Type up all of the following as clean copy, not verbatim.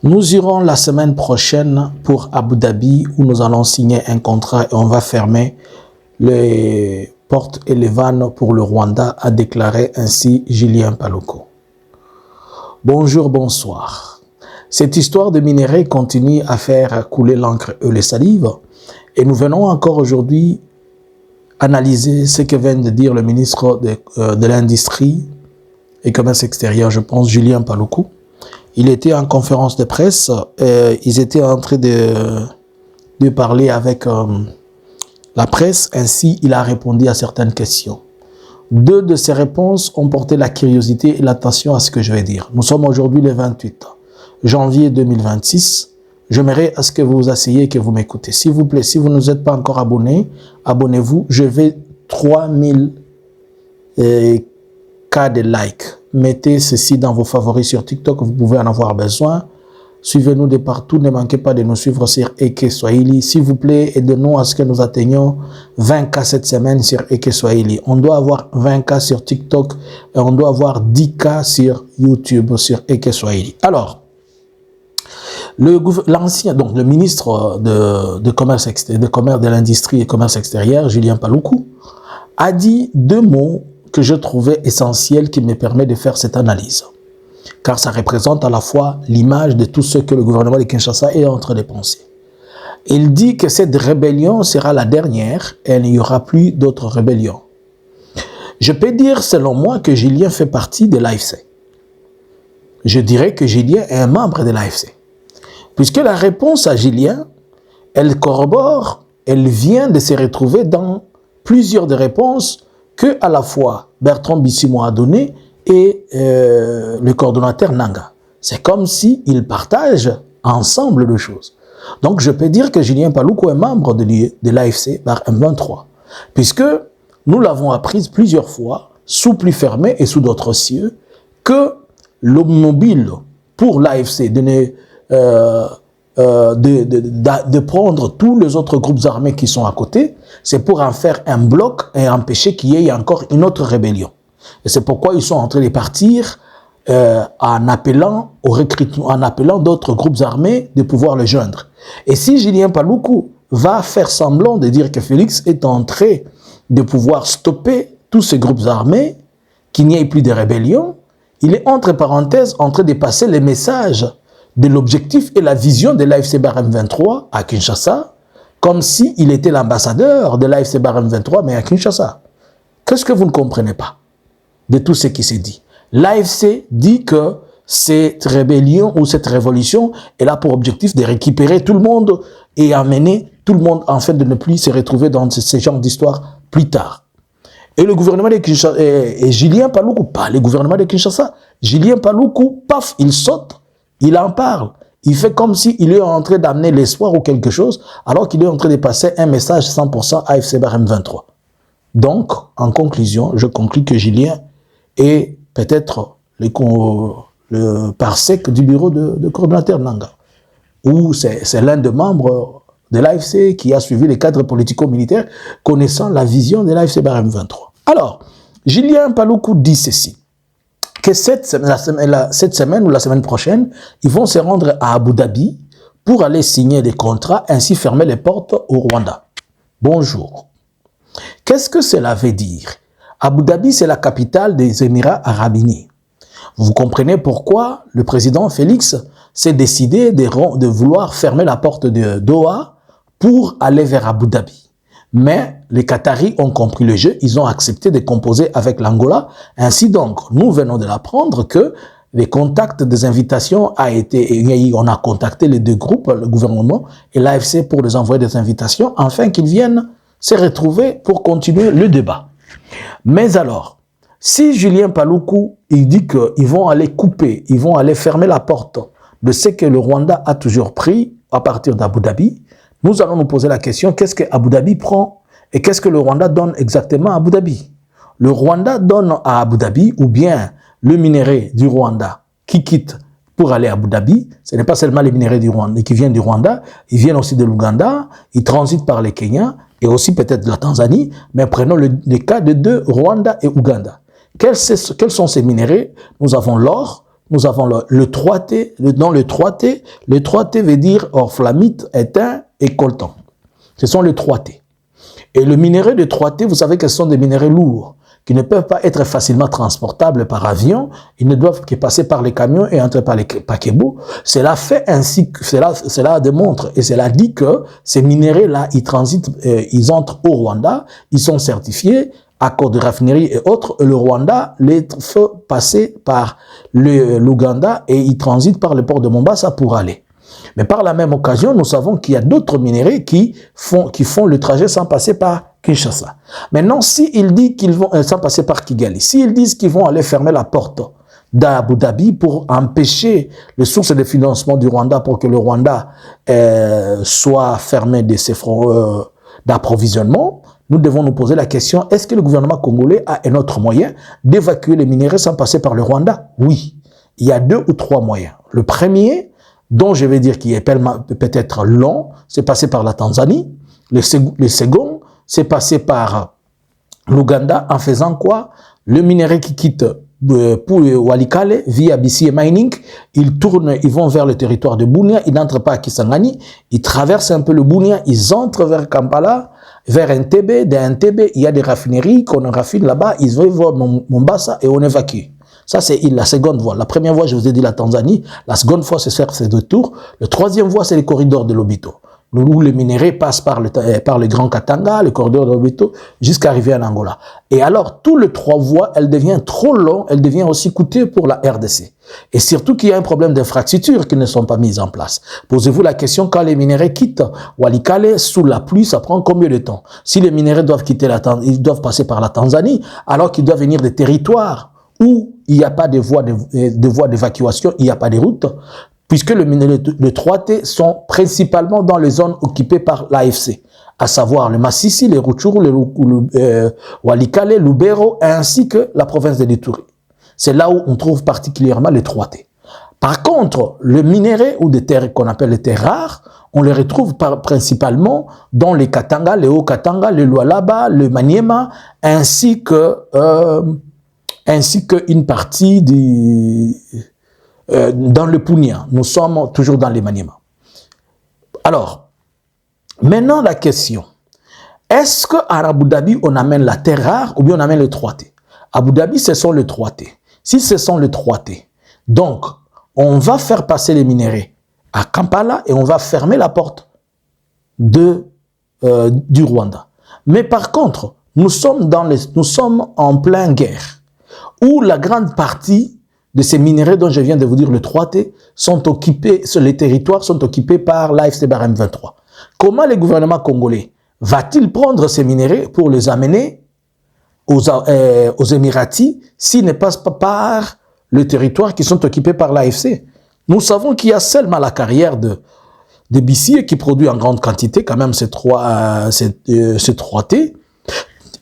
Nous irons la semaine prochaine pour Abu Dhabi où nous allons signer un contrat et on va fermer les portes et les vannes pour le Rwanda, a déclaré ainsi Julien Paluku. Bonjour, bonsoir. Cette histoire de minerais continue à faire couler l'encre et les salives et nous venons encore aujourd'hui analyser ce que vient de dire le ministre de l'Industrie et Commerce extérieur, je pense, Julien Paluku. Il était en conférence de presse, ils étaient en train de parler avec la presse, ainsi il a répondu à certaines questions. Deux de ses réponses ont porté la curiosité et l'attention à ce que je vais dire. Nous sommes aujourd'hui le 28 janvier 2026. J'aimerais à ce que vous vous asseyez et que vous m'écoutez. S'il vous plaît, si vous ne vous êtes pas encore abonné, abonnez-vous. Je vais 3000 cas de likes. Mettez ceci dans vos favoris sur TikTok, vous pouvez en avoir besoin. Suivez-nous de partout, ne manquez pas de nous suivre sur Eke Swahili. S'il vous plaît, aidez-nous à ce que nous atteignions 20 cas cette semaine sur Eke Swahili. On doit avoir 20 cas sur TikTok et on doit avoir 10 cas sur YouTube, sur Eke Swahili. Alors, le ministre de commerce de l'industrie et commerce extérieur, Julien Paluku, a dit deux mots que je trouvais essentiels qui me permet de faire cette analyse. Car ça représente à la fois l'image de tout ce que le gouvernement de Kinshasa est en train de penser. Il dit que cette rébellion sera la dernière et il n'y aura plus d'autres rébellions. Je peux dire, selon moi, que Julien fait partie de l'AFC. Je dirais que Julien est un membre de l'AFC. Puisque la réponse à Julien, elle corrobore, elle vient de se retrouver dans plusieurs des réponses que à la fois Bertrand Bisimou a donné et le coordonnateur Nanga. C'est comme s'ils partagent ensemble les choses. Donc je peux dire que Julien Paluku est membre de l'AFC par M23, puisque nous l'avons appris plusieurs fois, sous plus fermé et sous d'autres cieux, que le mobile pour l'AFC de prendre tous les autres groupes armés qui sont à côté, c'est pour en faire un bloc et empêcher qu'il y ait encore une autre rébellion. Et c'est pourquoi ils sont en train de partir en appelant au recrutement, en appelant d'autres groupes armés de pouvoir les joindre. Et si Julien Paluku va faire semblant de dire que Félix est en train de pouvoir stopper tous ces groupes armés, qu'il n'y ait plus de rébellion, il est entre parenthèses en train de passer les messages de l'objectif et la vision de l'AFC Barème 23 à Kinshasa, comme s'il était l'ambassadeur de l'AFC Barème 23, mais à Kinshasa. Qu'est-ce que vous ne comprenez pas de tout ce qui s'est dit? L'AFC dit que cette rébellion ou cette révolution est là pour objectif de récupérer tout le monde et amener tout le monde afin de ne plus se retrouver dans ce genre d'histoire plus tard. Et le gouvernement de Kinshasa, et Julien Paluku, pas le gouvernement de Kinshasa, Julien Paluku, paf, il saute, il en parle. Il fait comme s'il est en train d'amener l'espoir ou quelque chose, alors qu'il est en train de passer un message 100% AFC Barème 23. Donc, en conclusion, je conclus que Julien est peut-être le parsec du bureau de coordonnateur Nanga, ou c'est l'un des membres de l'AFC qui a suivi les cadres politico-militaires connaissant la vision de l'AFC Barème 23. Alors, Julien Paluku dit ceci, que cette semaine ou la semaine prochaine, ils vont se rendre à Abu Dhabi pour aller signer des contrats, ainsi fermer les portes au Rwanda. Bonjour. Qu'est-ce que cela veut dire? Abu Dhabi, c'est la capitale des Émirats Arabes Unis. Vous comprenez pourquoi le président Félix s'est décidé de vouloir fermer la porte de Doha pour aller vers Abu Dhabi. Mais les Qataris ont compris le jeu, ils ont accepté de composer avec l'Angola. Ainsi donc, nous venons de l'apprendre que les contacts des invitations on a contacté les deux groupes, le gouvernement et l'AFC pour les envoyer des invitations, afin qu'ils viennent se retrouver pour continuer le débat. Mais alors, si Julien Paluku, il dit qu'ils vont aller couper, ils vont aller fermer la porte de ce que le Rwanda a toujours pris à partir d'Abu Dhabi, nous allons nous poser la question, qu'est-ce que Abu Dhabi prend et qu'est-ce que le Rwanda donne exactement à Abu Dhabi? Le Rwanda donne à Abu Dhabi, ou bien le minerai du Rwanda qui quitte pour aller à Abu Dhabi, ce n'est pas seulement les minéraux du Rwanda qui viennent du Rwanda, ils viennent aussi de l'Ouganda, ils transitent par les Kenya et aussi peut-être de la Tanzanie, mais prenons le cas de deux, Rwanda et Ouganda. Quels sont ces minéraux? Nous avons l'or, nous avons le 3T, dans le 3T, le 3T veut dire orflamite, étain et coltan. Ce sont les 3T. Et le minerai de 3T, vous savez que ce sont des minéraux lourds, qui ne peuvent pas être facilement transportables par avion, ils ne doivent que passer par les camions et entrer par les paquebots. Cela fait ainsi que cela démontre et cela dit que ces minéraux-là, ils transitent, ils entrent au Rwanda, ils sont certifiés, accords de raffinerie et autres, et le Rwanda les fait passer par l'Ouganda et ils transitent par le port de Mombasa pour aller. Mais par la même occasion, nous savons qu'il y a d'autres minéraux qui font le trajet sans passer par Kinshasa. Maintenant, s'ils disent qu'ils vont, sans passer par Kigali, s'ils disent qu'ils vont aller fermer la porte d'Abu Dhabi pour empêcher les sources de financement du Rwanda pour que le Rwanda soit fermé de ses fronts d'approvisionnement, nous devons nous poser la question, est-ce que le gouvernement congolais a un autre moyen d'évacuer les minéraux sans passer par le Rwanda? Oui, il y a 2 ou 3 moyens. Le premier, dont je vais dire qu'il est peut-être long, c'est passer par la Tanzanie. Le second, c'est passer par l'Ouganda en faisant quoi? Le minerai qui quitte pour Walikale via BCA Mining, ils tournent, ils vont vers le territoire de Bunia, ils n'entrent pas à Kisangani, ils traversent un peu le Bunia, ils entrent vers Kampala, vers Entebbe, d'Entebbe, il y a des raffineries qu'on raffine là-bas, ils vont voir Mombasa et on évacue. Ça, c'est la seconde voie. La première voie, je vous ai dit la Tanzanie. La seconde voie, c'est faire ces 2 tours. Le troisième voie, c'est les corridors de Lobito, où les minéraux passent par le Grand Katanga, le corridor de Lobito, jusqu'à arriver en Angola. Et alors, tout le 3 voies, elle devient trop long, elle devient aussi coûteuse pour la RDC. Et surtout qu'il y a un problème d'infrastructure qui ne sont pas mises en place. Posez-vous la question, quand les minéraux quittent Walikale, sous la pluie, ça prend combien de temps? Si les minéraux doivent quitter ils doivent passer par la Tanzanie, alors qu'ils doivent venir des territoires où il n'y a pas de voies d'évacuation, il n'y a pas de routes, puisque le 3T sont principalement dans les zones occupées par l'AFC, à savoir le Massissi, le Rutshuru, le Walikale, Lubero, ainsi que la province de l'Ituri. C'est là où on trouve particulièrement le 3T. Par contre, le minerai ou des terres qu'on appelle les terres rares, on les retrouve principalement dans les Katanga, les Hauts-Katanga, le Lualaba, le Maniema, ainsi qu'une partie dans le Punia. Nous sommes toujours dans les Maniema. Alors, maintenant la question, est-ce qu'à Abu Dhabi, on amène la terre rare ou bien on amène le 3T? Abu Dhabi, ce sont le 3T. Si ce sont le 3T, donc on va faire passer les minéraux à Kampala et on va fermer la porte du Rwanda. Mais par contre, nous sommes en pleine guerre, où la grande partie de ces minéraux dont je viens de vous dire, le 3T, sont occupés, les territoires sont occupés par l'AFC Barem 23. Comment le gouvernement congolais va-t-il prendre ces minéraux pour les amener aux Émiratis s'ils ne passent pas par le territoire qui sont occupés par l'AFC? Nous savons qu'il y a seulement la carrière de BCA qui produit en grande quantité, quand même ces 3T,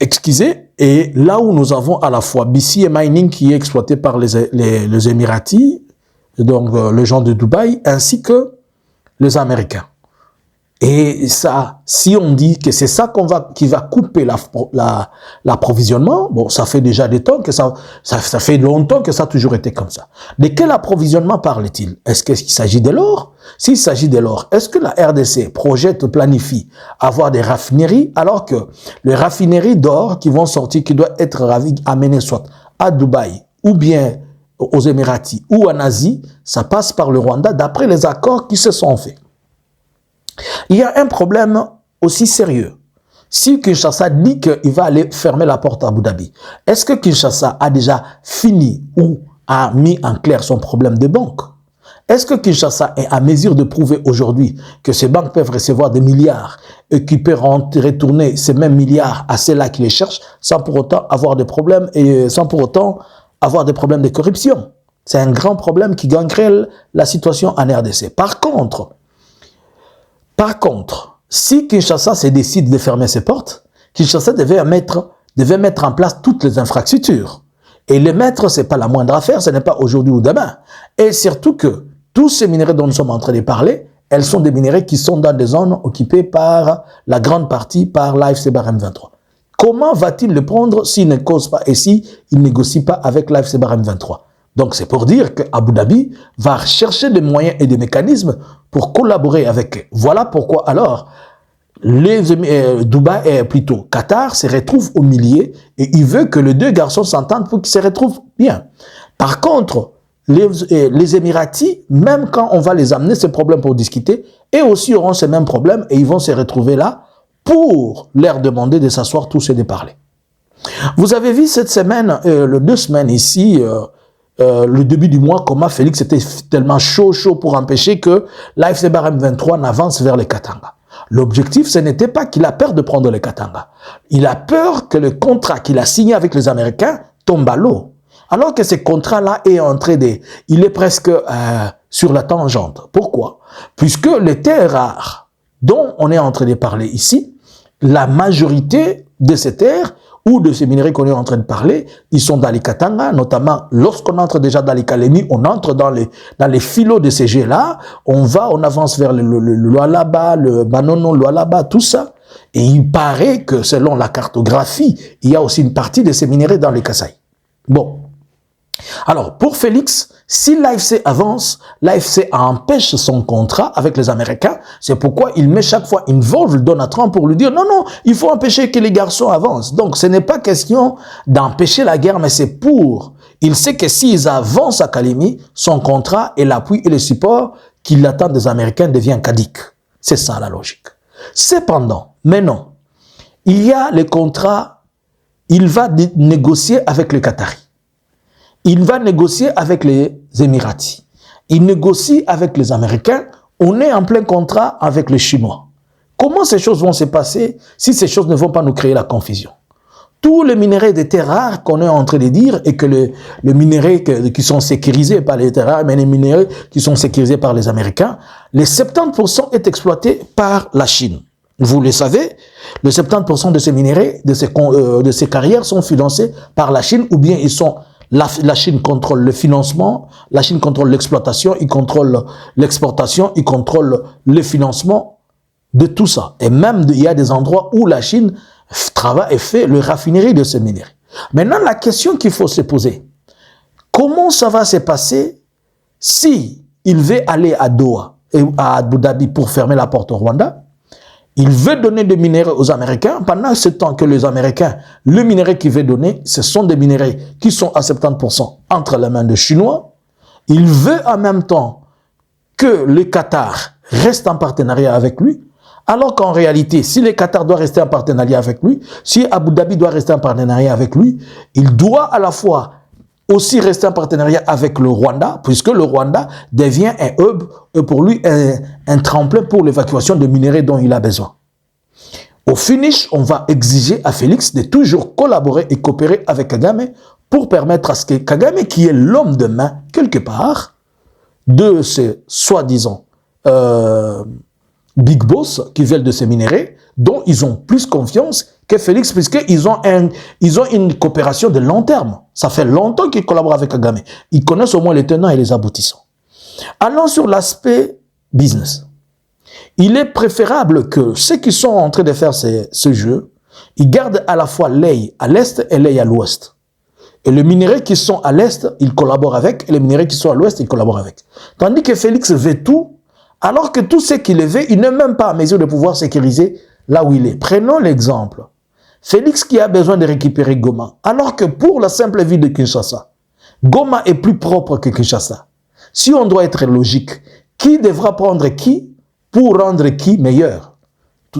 excusez, et là où nous avons à la fois BCA Mining qui est exploité par les Émiratis, donc les gens de Dubaï, ainsi que les Américains. Et ça, si on dit que c'est ça qui va couper l'approvisionnement, bon, ça fait déjà des temps que ça fait longtemps que ça a toujours été comme ça. De quel approvisionnement parle-t-il? Est-ce qu'il s'agit de l'or? S'il s'agit de l'or, est-ce que la RDC planifie avoir des raffineries alors que les raffineries d'or qui vont sortir, qui doivent être amenées soit à Dubaï ou bien aux Émiratis ou en Asie, ça passe par le Rwanda d'après les accords qui se sont faits? Il y a un problème aussi sérieux. Si Kinshasa dit qu'il va aller fermer la porte à Abu Dhabi, est-ce que Kinshasa a déjà fini ou a mis en clair son problème de banque? Est-ce que Kinshasa est à mesure de prouver aujourd'hui que ces banques peuvent recevoir des milliards et qu'ils peuvent retourner ces mêmes milliards à ceux-là qui les cherchent sans pour autant avoir des problèmes et sans pour autant avoir des problèmes de corruption? C'est un grand problème qui gangrène la situation en RDC. Par contre, si Kinshasa se décide de fermer ses portes, Kinshasa devait mettre en place toutes les infrastructures. Et les mettre, ce n'est pas la moindre affaire, ce n'est pas aujourd'hui ou demain. Et surtout que tous ces minéraux dont nous sommes en train de parler, elles sont des minéraux qui sont dans des zones occupées par la grande partie par l'AFC Barem 23. Comment va-t-il le prendre s'il ne cause pas et s'il ne négocie pas avec l'AFC Barem 23? Donc c'est pour dire que Abu Dhabi va chercher des moyens et des mécanismes pour collaborer avec eux. Voilà pourquoi alors Dubaï et plutôt Qatar se retrouvent au milieu et il veut que les deux garçons s'entendent pour qu'ils se retrouvent bien. Par contre, les Émiratis, même quand on va les amener ces problèmes pour discuter, eux aussi auront ces mêmes problèmes et ils vont se retrouver là pour leur demander de s'asseoir tous et de parler. Vous avez vu cette semaine, les 2 semaines ici, le début du mois, comment Félix était tellement chaud pour empêcher que l'AFC Barème 23 n'avance vers les Katanga. L'objectif, ce n'était pas qu'il a peur de prendre les Katanga. Il a peur que le contrat qu'il a signé avec les Américains tombe à l'eau. Alors que ce contrat-là est en train de... Il est presque sur la tangente. Pourquoi? Puisque les terres rares dont on est en train de parler ici, la majorité de ces terres ou de ces minerais qu'on est en train de parler, ils sont dans les Katanga, notamment lorsqu'on entre déjà dans les Kalemi, on entre dans les filots de ces jets-là, on avance vers le Lualaba, le Banono, le Lualaba, tout ça. Et il paraît que selon la cartographie, il y a aussi une partie de ces minerais dans les Kasaï. Bon. Alors, pour Félix, si l'AFC avance, l'AFC empêche son contrat avec les Américains. C'est pourquoi il met chaque fois une volve Donald Trump pour lui dire non, non, il faut empêcher que les garçons avancent. Donc, ce n'est pas question d'empêcher la guerre, mais c'est pour... Il sait que s'ils avancent à Kalemi, son contrat et l'appui et le support qu'il attend des Américains devient caduc. C'est ça la logique. Cependant, maintenant, il y a les contrats, il va négocier avec les Qataris. Il va négocier avec les Émiratis. Il négocie avec les Américains. On est en plein contrat avec les Chinois. Comment ces choses vont se passer si ces choses ne vont pas nous créer la confusion? Tous les minéraux de terres rares qu'on est en train de dire et que les minéraux qui sont sécurisés par les terres rares, mais les minéraux qui sont sécurisés par les Américains, les 70% est exploité par la Chine. Vous le savez, le 70% de ces minéraux, de ces carrières sont financés par la Chine ou bien ils sont... La Chine contrôle le financement, la Chine contrôle l'exploitation, il contrôle l'exportation, il contrôle le financement de tout ça. Et même, il y a des endroits où la Chine travaille et fait le raffinerie de ces minéraux. Maintenant, la question qu'il faut se poser, comment ça va se passer si il veut aller à Doha et à Abu Dhabi pour fermer la porte au Rwanda? Il veut donner des minéraux aux Américains. Pendant ce temps que les Américains, le minerai qu'il veut donner, ce sont des minéraux qui sont à 70% entre les mains des Chinois. Il veut en même temps que le Qatar reste en partenariat avec lui. Alors qu'en réalité, si le Qatar doit rester en partenariat avec lui, si Abu Dhabi doit rester en partenariat avec lui, il doit à la fois aussi rester en partenariat avec le Rwanda, puisque le Rwanda devient un hub, et pour lui, un tremplin pour l'évacuation de minéraux dont il a besoin. Au finish, on va exiger à Félix de toujours collaborer et coopérer avec Kagame pour permettre à ce que Kagame, qui est l'homme de main, quelque part, de ces soi-disant big boss qui veulent de ces minéraux, dont ils ont plus confiance que Félix, puisqu'ils ont une coopération de long terme. Ça fait longtemps qu'ils collaborent avec Kagame. Ils connaissent au moins les tenants et les aboutissants. Allons sur l'aspect business. Il est préférable que ceux qui sont en train de faire ce jeu, ils gardent à la fois l'œil à l'est et l'œil à l'ouest. Et les minéraux qui sont à l'est, ils collaborent avec, et les minéraux qui sont à l'ouest, ils collaborent avec. Tandis que Félix veut tout, alors que tout ce qu'il veut, il n'est même pas en mesure de pouvoir sécuriser là où il est. Prenons l'exemple. Félix qui a besoin de récupérer Goma, alors que pour la simple ville de Kinshasa, Goma est plus propre que Kinshasa. Si on doit être logique, qui devra prendre qui pour rendre qui meilleur?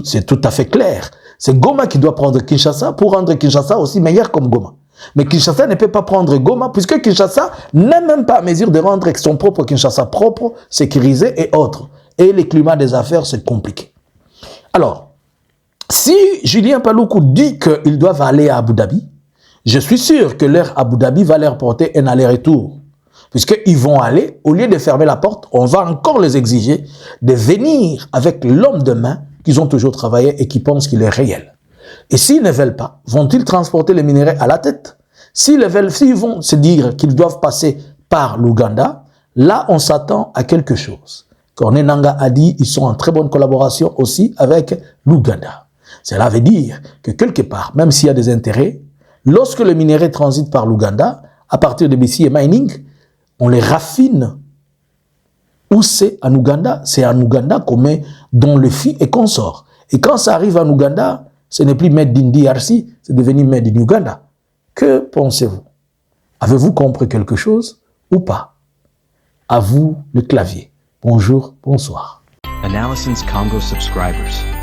C'est tout à fait clair. C'est Goma qui doit prendre Kinshasa pour rendre Kinshasa aussi meilleur comme Goma. Mais Kinshasa ne peut pas prendre Goma puisque Kinshasa n'est même pas à mesure de rendre son propre Kinshasa propre, sécurisé et autres. Et le climat des affaires, c'est compliqué. Alors, si Julien Paluku dit qu'ils doivent aller à Abu Dhabi, je suis sûr que l'air Abu Dhabi va leur porter un aller-retour. Puisqu'ils vont aller, au lieu de fermer la porte, on va encore les exiger de venir avec l'homme de main qu'ils ont toujours travaillé et qui pensent qu'il est réel. Et s'ils ne veulent pas, vont-ils transporter les minéraux à la tête? S'ils vont se dire qu'ils doivent passer par l'Ouganda, là on s'attend à quelque chose. Corneille Nangaa a dit qu'ils sont en très bonne collaboration aussi avec l'Ouganda. Cela veut dire que quelque part, même s'il y a des intérêts, lorsque le minerai transite par l'Ouganda, à partir de BC et Mining, on les raffine. Où c'est en Ouganda? C'est en Ouganda qu'on met dans le fi et qu'on sort. Et quand ça arrive en Ouganda, ce n'est plus made in DRC, c'est devenu made in Uganda. Que pensez-vous? Avez-vous compris quelque chose ou pas? À vous le clavier. Bonjour, bonsoir. Analysins Congo subscribers.